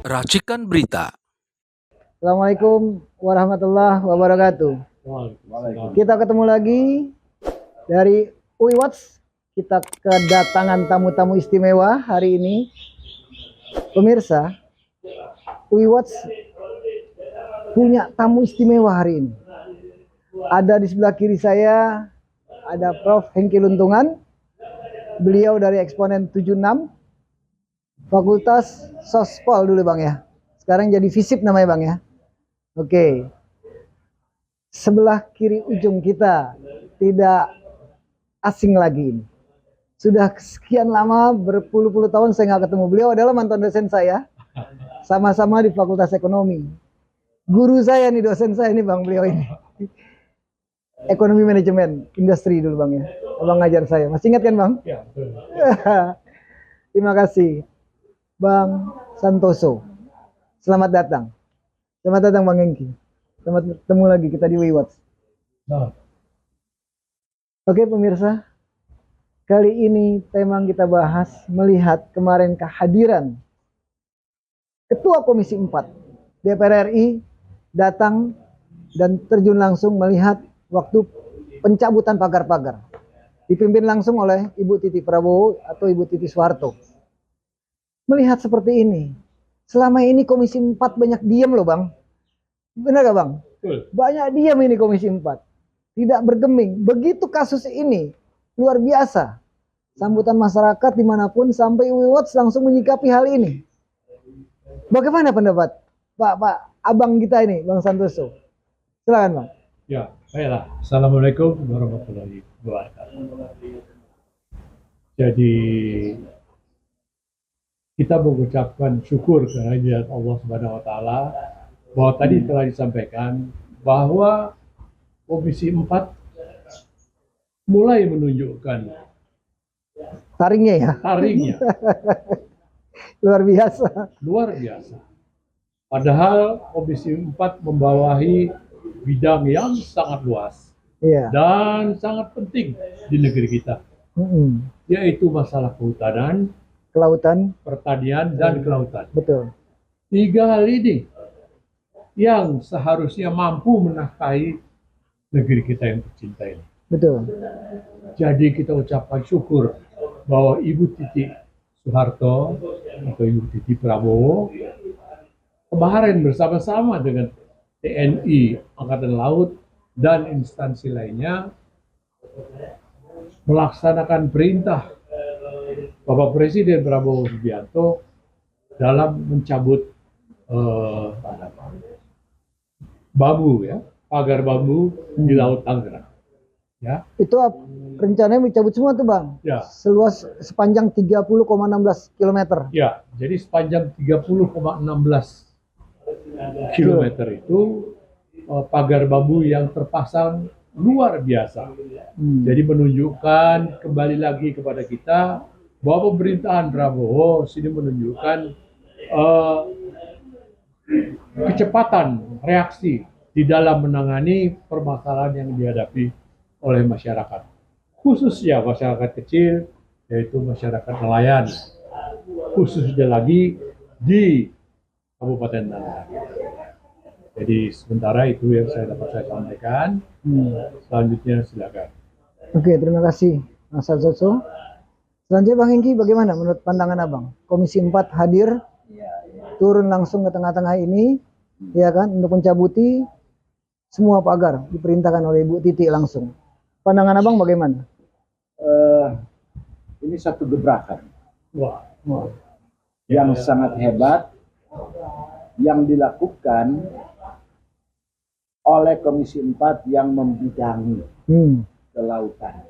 Racikan Berita. Assalamualaikum warahmatullahi wabarakatuh. Kita ketemu lagi dari UI Watch. Kita kedatangan tamu-tamu istimewa hari ini. Pemirsa, UI Watch punya tamu istimewa hari ini. Ada di sebelah kiri saya, ada Prof. Hengki Luntungan. Beliau dari Eksponen 76, Fakultas Sospol dulu Bang ya. Sekarang jadi FISIP namanya Bang ya. Oke. Sebelah kiri ujung kita tidak asing lagi ini. Sudah sekian lama, berpuluh-puluh tahun saya nggak ketemu. Beliau adalah mantan dosen saya. Sama-sama di Fakultas Ekonomi. Guru saya nih, dosen saya nih Bang, beliau ini. Ekonomi manajemen industri dulu Bang ya. Abang ngajar saya. Masih ingat kan Bang? Ya, betul. Terima kasih Bang Santoso. Selamat datang. Selamat datang Bang Hengki. Selamat bertemu lagi kita di UI Watch. Nah, Oke pemirsa, kali ini tema yang kita bahas melihat kemarin kehadiran Ketua Komisi 4 DPR RI datang dan terjun langsung melihat waktu pencabutan pagar-pagar. Dipimpin langsung oleh Ibu Titi Prabowo atau Ibu Titi Soeharto. Melihat seperti ini, selama ini Komisi 4 banyak diam loh Bang. Benar gak Bang? betul. Banyak diam ini Komisi 4. Tidak bergeming. Begitu kasus ini, luar biasa. Sambutan masyarakat dimanapun sampai UI Watch langsung menyikapi hal ini. Bagaimana pendapat Pak Abang kita ini, Bang Santoso? Silakan Bang. Ya, baiklah. Assalamualaikum warahmatullahi wabarakatuh. Jadi kita mengucapkan syukur kehadirat Allah Subhanahu wa taala bahwa tadi telah disampaikan bahwa Komisi 4 mulai menunjukkan Taringnya ya, taringnya luar biasa. luar biasa. Padahal Komisi 4 membawahi bidang yang sangat luas Iya. dan sangat penting di negeri kita, yaitu masalah kehutanan, Kelautan, pertanian, dan kelautan. betul. 3 hal ini yang seharusnya mampu menafkahi negeri kita yang tercinta ini. Betul. Jadi kita ucapkan syukur bahwa Ibu Titi Soeharto atau Ibu Titi Prabowo kemarin bersama-sama dengan TNI, Angkatan Laut, dan instansi lainnya melaksanakan perintah Bapak Presiden Prabowo Subianto dalam mencabut bambu ya, pagar bambu di Laut Tangerang. Ya, Itu rencananya dicabut semua tuh Bang. ya, Seluas sepanjang 30,16 km. ya. Jadi sepanjang 30,16 kilometer itu pagar bambu yang terpasang luar biasa. Jadi menunjukkan kembali lagi kepada kita bahwa pemerintahan Prabowo sini menunjukkan kecepatan reaksi di dalam menangani permasalahan yang dihadapi oleh masyarakat, khususnya masyarakat kecil, yaitu masyarakat nelayan, khususnya lagi di Kabupaten Tangerang. Jadi sementara itu yang dapat saya sampaikan. Selanjutnya silakan. Oke, terima kasih Mas Santoso. Selanjutnya Bang Hengki, bagaimana menurut pandangan Abang? Komisi 4 hadir, turun langsung ke tengah-tengah ini, ya kan, untuk mencabuti semua pagar diperintahkan oleh Ibu Titi langsung. Pandangan Abang bagaimana? Ini satu gebrakan Wah, yang sangat hebat yang dilakukan oleh Komisi 4 yang membidangi kelautan.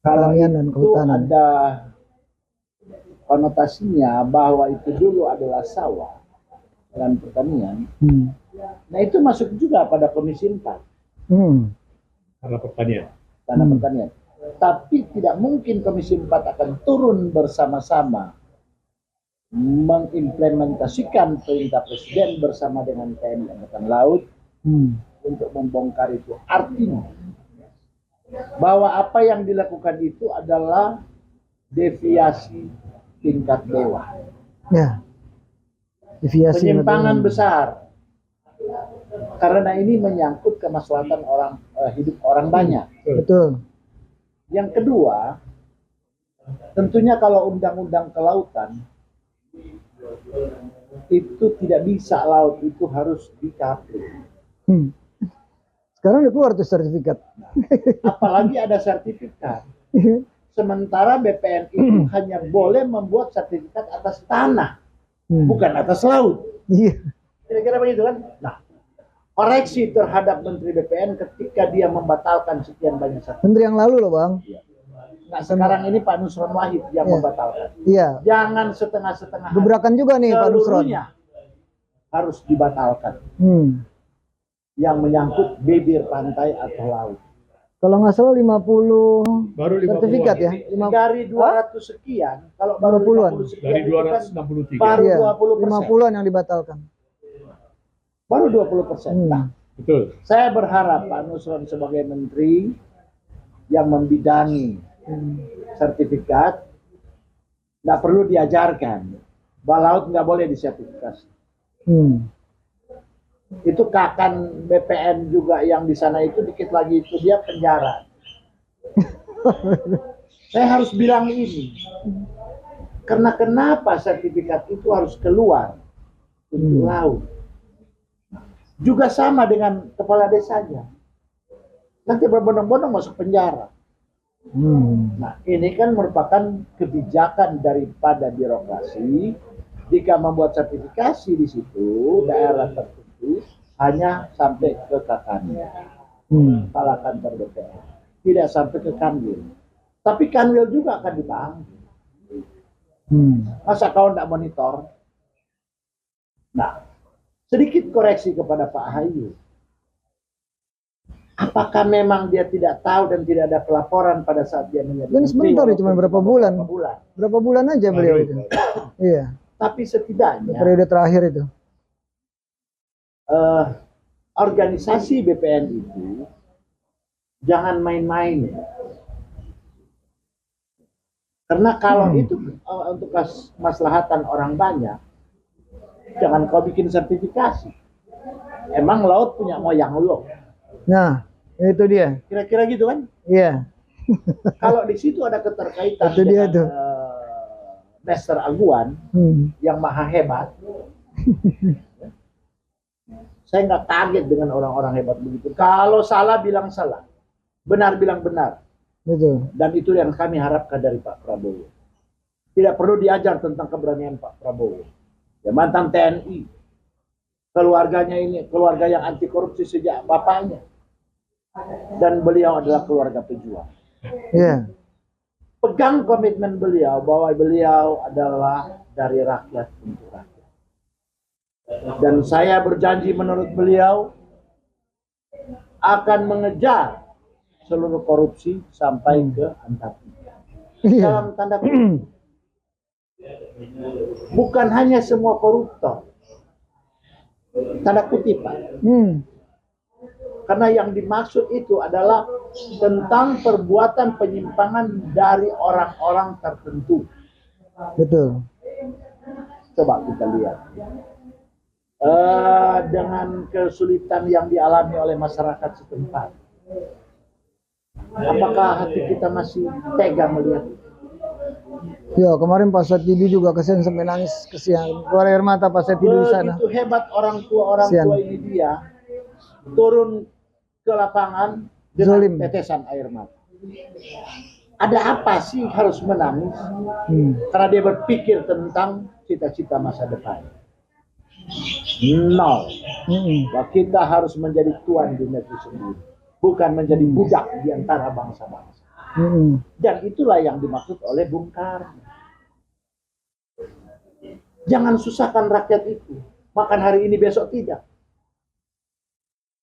Kalau Pertanian dan itu kehutanan. ada konotasinya bahwa itu dulu adalah sawah dan pertanian, nah itu masuk juga pada Komisi 4 karena pertanian. tanah pertanian. Tapi tidak mungkin Komisi 4 akan turun bersama-sama mengimplementasikan perintah Presiden bersama dengan TNI Angkatan Laut untuk membongkar itu. Artinya bahwa apa yang dilakukan itu adalah deviasi tingkat dewa. Ya. Deviasi penyimpangan material. besar. Karena ini menyangkut kemaslahatan orang, hidup orang banyak. Betul. Yang kedua, tentunya kalau undang-undang kelautan itu tidak bisa laut itu harus dikapling. Hmm. Sekarang udah keluar tuh sertifikat. Apalagi ada sertifikat. Sementara BPN itu hanya boleh membuat sertifikat atas tanah, bukan atas laut. Iya. Kira-kira begitu kan? Nah, koreksi terhadap Menteri BPN ketika dia membatalkan sekian banyak sertifikat. Menteri yang lalu loh bang. Nah, sekarang ini Pak Nusron Wahid yang Iya. membatalkan. Iya. Jangan setengah-setengah. Gebrakan juga nih Pak Nusron. Seluruhnya harus dibatalkan. Yang menyangkut bibir pantai atau laut. Kalau nggak salah 50 Baru 50 sertifikat ya. Dari 200 sekian, kalau baru 50-an. 50 sekian Dari itu kan 263. baru Iya. 20%. 50-an yang dibatalkan. Baru 20%. Nah, Betul. saya berharap Pak Nusron sebagai menteri yang membidangi sertifikat nggak perlu diajarkan bahwa laut nggak boleh disertifikasi. Itu kakan BPN juga yang di sana itu dikit lagi itu dia penjara. Saya harus bilang ini karena kenapa sertifikat itu harus keluar untuk laut. Juga sama dengan kepala desanya. Nanti berbondong-bondong masuk penjara. Nah, ini kan merupakan kebijakan daripada birokrasi. Jika membuat sertifikasi di situ, daerah tertentu hanya sampai ke kakannya, kepala kantor BPN, tidak sampai ke Kanwil. Tapi Kanwil juga akan dipanggil. Masa kau tidak monitor? Nah, sedikit koreksi kepada Pak Ahayu. Apakah memang dia tidak tahu dan tidak ada pelaporan pada saat dia menjadi Dan sebentar ya, cuma berapa bulan. Berapa bulan aja beliau itu. Iya. Tapi setidaknya periode terakhir itu. Organisasi BPN itu jangan main-main. Karena kalau itu untuk kemaslahatan orang banyak, jangan kau bikin sertifikasi. Emang laut punya moyang lo. Nah, itu dia. Kira-kira gitu kan? Iya. Kalau di situ ada keterkaitan Itu dia dengan tuh. Master Aguan yang maha hebat, saya nggak kaget dengan orang-orang hebat begitu. Kalau salah bilang salah, benar bilang benar. Betul. Dan itu yang kami harapkan dari Pak Prabowo. Tidak perlu diajar tentang keberanian Pak Prabowo. Ya, mantan TNI, keluarganya ini keluarga yang anti korupsi sejak bapaknya, dan beliau adalah keluarga pejuang. Iya. Pegang komitmen beliau bahwa beliau adalah dari rakyat untuk rakyat. Dan saya berjanji menurut beliau akan mengejar seluruh korupsi sampai ke Antartika. Dalam tanda kutip. Bukan hanya semua koruptor. Tanda kutip, Pak. Karena yang dimaksud itu adalah tentang perbuatan penyimpangan dari orang-orang tertentu. Betul. Coba kita lihat. Dengan kesulitan yang dialami oleh masyarakat setempat. Apakah hati kita masih tega melihat? Ya, kemarin Pak Satidi juga kesian sampai nangis, kesian. Keluar air mata Pak Satidi di sana. Begitu hebat orang tua ini dia turun ke lapangan dengan Zolim. tetesan air mata. Ada apa sih harus menangis? Karena dia berpikir tentang cita-cita masa depan. Nol. Bahwa kita harus menjadi tuan di negeri sendiri, bukan menjadi budak di antara bangsa-bangsa. Dan itulah yang dimaksud oleh Bung Karno. Jangan susahkan rakyat itu. Makan hari ini besok tidak.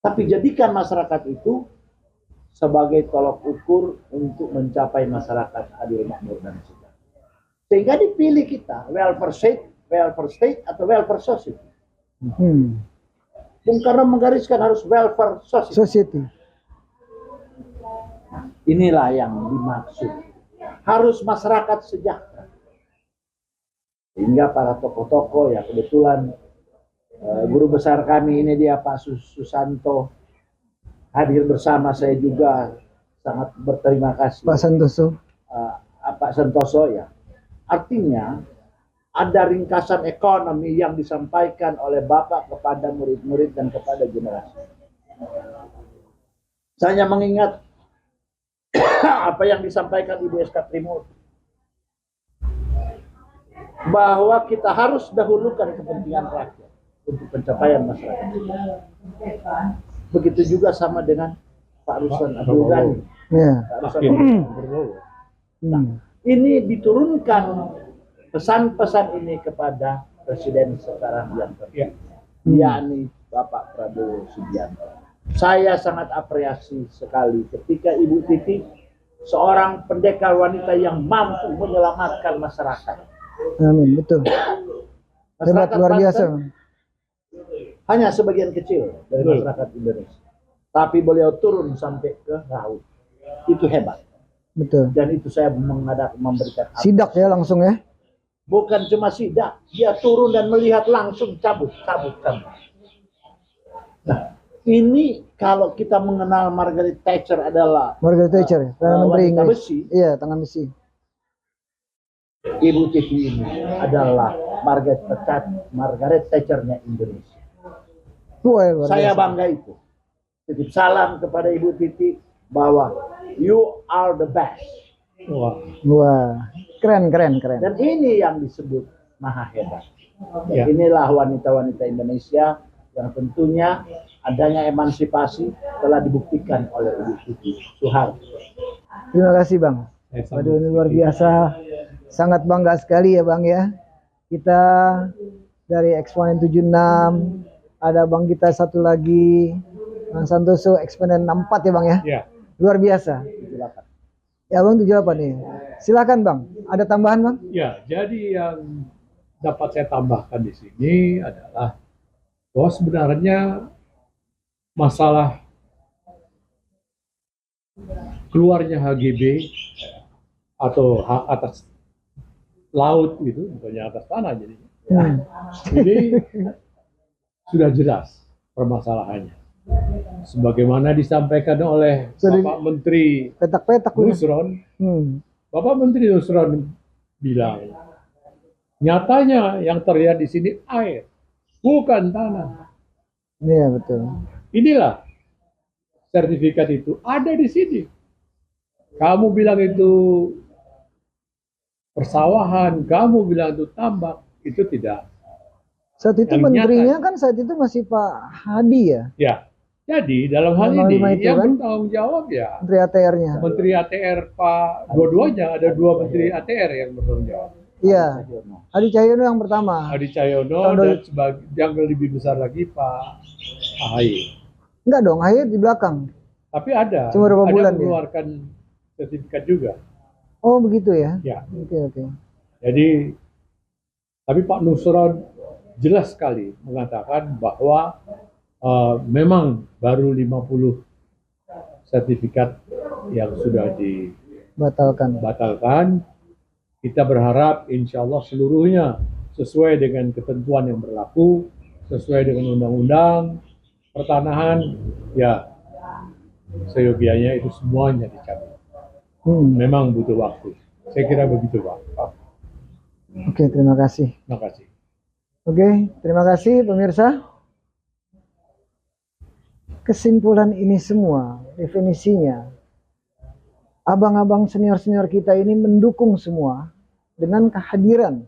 Tapi jadikan masyarakat itu sebagai tolok ukur untuk mencapai masyarakat adil, makmur, dan sejahtera. Sehingga dipilih kita welfare state atau welfare society. Bung Karno menggariskan harus welfare society. Inilah yang dimaksud. Harus masyarakat sejahtera. Sehingga para tokoh-tokoh ya kebetulan Guru besar kami ini dia Pak Susanto hadir bersama saya juga, sangat berterima kasih. Pak Santoso. Pak Santoso ya. Artinya ada ringkasan ekonomi yang disampaikan oleh Bapak kepada murid-murid dan kepada generasi. Saya mengingat apa yang disampaikan Ibu SK Trimurti, bahwa kita harus dahulukan kepentingan rakyat untuk pencapaian masyarakat. Begitu juga sama dengan Pak Ruslan Abdul Ghani. Ya. Pak Ruslan Abdul Ghani. Ini diturunkan pesan-pesan ini kepada Presiden sekarang yang terpilih, yakni Bapak Prabowo Subianto. Saya sangat apresiasi sekali ketika Ibu Titi, seorang pendekar wanita yang mampu menyelamatkan masyarakat. Amin, betul. Hebat, luar biasa. Hanya sebagian kecil dari masyarakat Indonesia. Tapi beliau turun sampai ke laut. Itu hebat. Betul. Dan itu saya memberikan Sidak ya langsung ya. Bukan cuma sidak, dia turun dan melihat langsung cabut. Nah, ini kalau kita mengenal Margaret Thatcher adalah Margaret Thatcher, Perdana Menteri wanita Inggris. besi. Iya, tangan besi. Ibu Titi ini adalah Margaret Thatcher-nya Indonesia. Luar Saya biasa. bangga itu. Titip salam kepada Ibu Titi bahwa you are the best. Wah, keren. Dan ini yang disebut maha hebat. Ya. Inilah wanita-wanita Indonesia yang tentunya adanya emansipasi telah dibuktikan oleh Ibu Titi Soeharto. Terima kasih Bang. Waduh, ini luar biasa. Sangat bangga sekali ya Bang ya. Kita dari Eksponen 76, ada Bang kita satu lagi, Bang Santoso Eksponen 64 ya Bang ya. Ya. Luar biasa. Ya Bang 78 nih. Silakan Bang. Ada tambahan Bang? Ya, jadi yang dapat saya tambahkan di sini adalah bahwa sebenarnya masalah keluarnya HGB atau hak atas laut itu, bukannya atas tanah jadi. Ini sudah jelas permasalahannya. Sebagaimana disampaikan oleh Bapak Menteri Petak-petak Nusron, Hmm. Bapak Menteri Nusron bilang, nyatanya yang terlihat di sini air, bukan tanah. Iya betul. Inilah sertifikat itu ada di sini. Kamu bilang itu persawahan, kamu bilang itu tambak, itu tidak. Saat itu Yang menterinya nyata. kan saat itu masih Pak Hadi ya, Ya, jadi dalam hal Dalam ini itu, yang kan? bertanggung jawab ya Menteri ATR-nya. Menteri ATR Pak, dua-duanya ada dua Menteri ATR yang bertanggung jawab. Iya. Hadi Cahyono yang pertama. Hadi Cahyono Tahun dan sebagai yang lebih besar lagi Pak AHY. Enggak dong, akhir di belakang. Tapi ada, Cuma berapa bulan dia? mengeluarkan sertifikat juga. Oh begitu ya. Ya, Oke. jadi tapi Pak Nusron jelas sekali mengatakan bahwa memang baru 50 sertifikat yang sudah Batalkan. dibatalkan. Kita berharap insya Allah seluruhnya sesuai dengan ketentuan yang berlaku, sesuai dengan undang-undang pertanahan, ya seyogianya itu semuanya dicabut. Memang butuh waktu. Saya kira begitu Pak. Oke, terima kasih. Terima kasih. Oke, terima kasih pemirsa. Kesimpulan ini semua, definisinya, abang-abang senior-senior kita ini mendukung semua dengan kehadiran,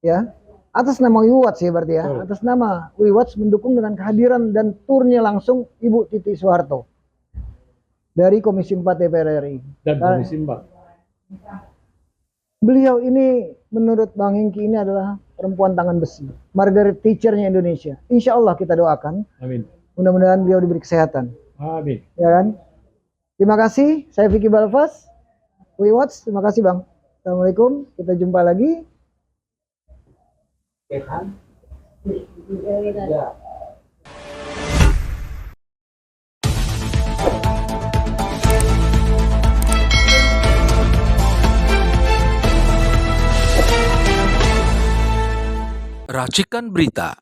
ya, atas nama WeWatch ya berarti ya, atas nama WeWatch mendukung dengan kehadiran dan turnya langsung Ibu Titi Soeharto dari Komisi 4 DPR RI. Dan Komisi 4. Beliau ini menurut Bang Hengki ini adalah perempuan tangan besi, Margaret Thatcher-nya Indonesia. Insya Allah kita doakan. Amin. Mudah-mudahan beliau diberi kesehatan. Amin. Ya kan? Terima kasih. Saya Vicky Balfas. WeWatch. Terima kasih Bang. Assalamualaikum. Kita jumpa lagi. Racikan Berita